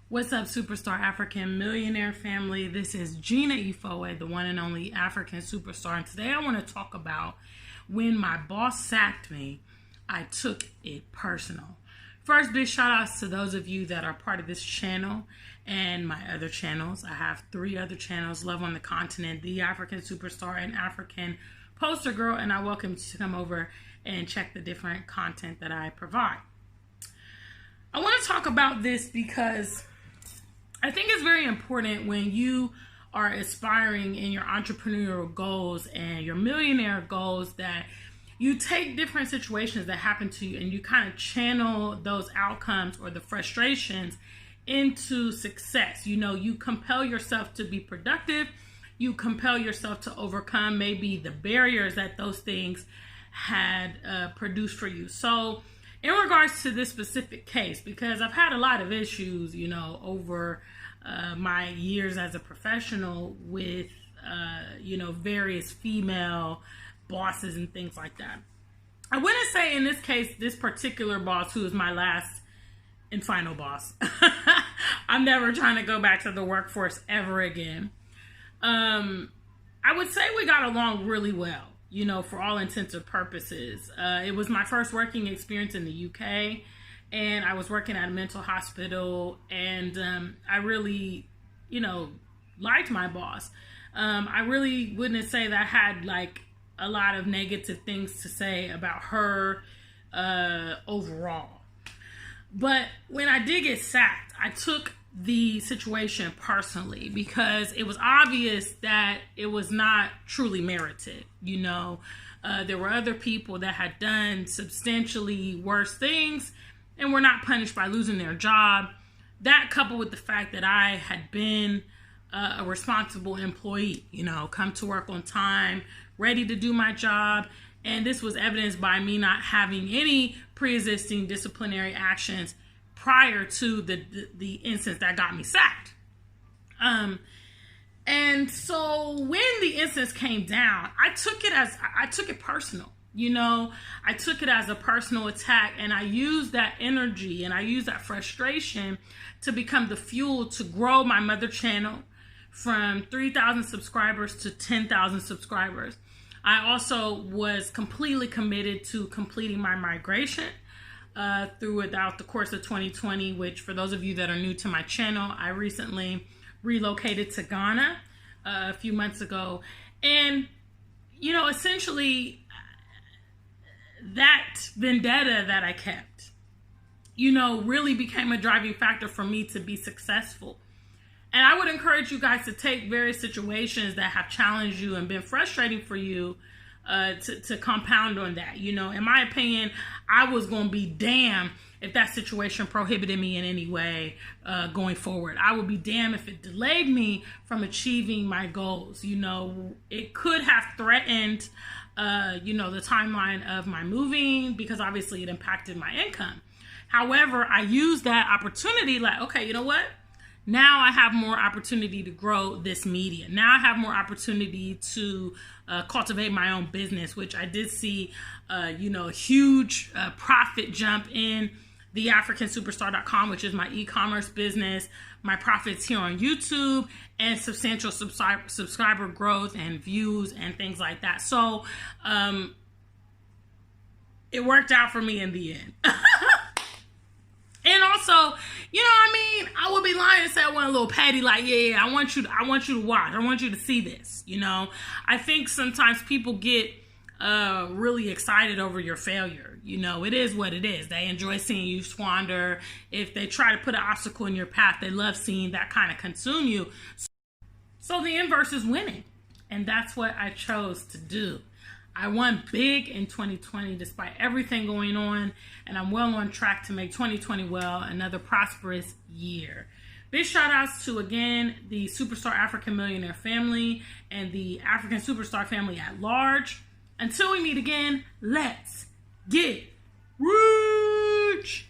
What's up, superstar African millionaire family? This is Gina Ifoe, the one and only African superstar. And today I want to talk about when my boss sacked me, I took it personal. First, big shout outs to those of you that are part of this channel and my other channels. I have 3 other channels: Love on the Continent, The African Superstar, and African Poster Girl. And I welcome you to come over and check the different content that I provide. I want to talk about this because I think it's very important when you are aspiring in your entrepreneurial goals and your millionaire goals that you take different situations that happen to you and you kind of channel those outcomes or the frustrations into success. You know, you compel yourself to be productive. You compel yourself to overcome maybe the barriers that those things had produced for you. So in regards to this specific case, because I've had a lot of issues, you know, over my years as a professional with, various female bosses and things like that. I wouldn't say in this case, this particular boss, who is my last and final boss. I'm never trying to go back to the workforce ever again. I would say we got along really well, you know, for all intents and purposes. It was my first working experience in the UK, and I was working at a mental hospital, and I really, liked my boss. I really wouldn't say that I had like a lot of negative things to say about her overall. But when I did get sacked, I took the situation personally because it was obvious that it was not truly merited. There were other people that had done substantially worse things and were not punished by losing their job. That, coupled with the fact that I had been a responsible employee, come to work on time, ready to do my job. And this was evidenced by me not having any pre-existing disciplinary actions prior to the instance that got me sacked. And so when the instance came down, I took it personal. I took it as a personal attack, and I used that energy and I used that frustration to become the fuel to grow my mother channel from 3,000 subscribers to 10,000 subscribers. I also was completely committed to completing my migration throughout the course of 2020, which, for those of you that are new to my channel, I recently relocated to Ghana a few months ago. And, essentially, that vendetta that I kept, really became a driving factor for me to be successful. And I would encourage you guys to take various situations that have challenged you and been frustrating for you to compound on that. In my opinion, I was going to be damned if that situation prohibited me in any way going forward. I would be damned if it delayed me from achieving my goals. It could have threatened, the timeline of my moving, because obviously it impacted my income. However, I used that opportunity like, okay, you know what? Now I have more opportunity to grow this media. Now I have more opportunity to cultivate my own business, which I did see, a huge profit jump in theafricansuperstar.com, which is my e-commerce business, my profits here on YouTube, and substantial subscriber growth and views and things like that. So it worked out for me in the end. And also, I would be lying and say I want a little petty, like, yeah, I want you to watch. I want you to see this, I think sometimes people get really excited over your failure. It is what it is. They enjoy seeing you squander. If they try to put an obstacle in your path, they love seeing that kind of consume you. So the inverse is winning. And that's what I chose to do. I won big in 2020 despite everything going on, and I'm well on track to make 2020 another prosperous year. Big shout outs to, again, the Superstar African Millionaire family and the African Superstar family at large. Until we meet again, let's get rich.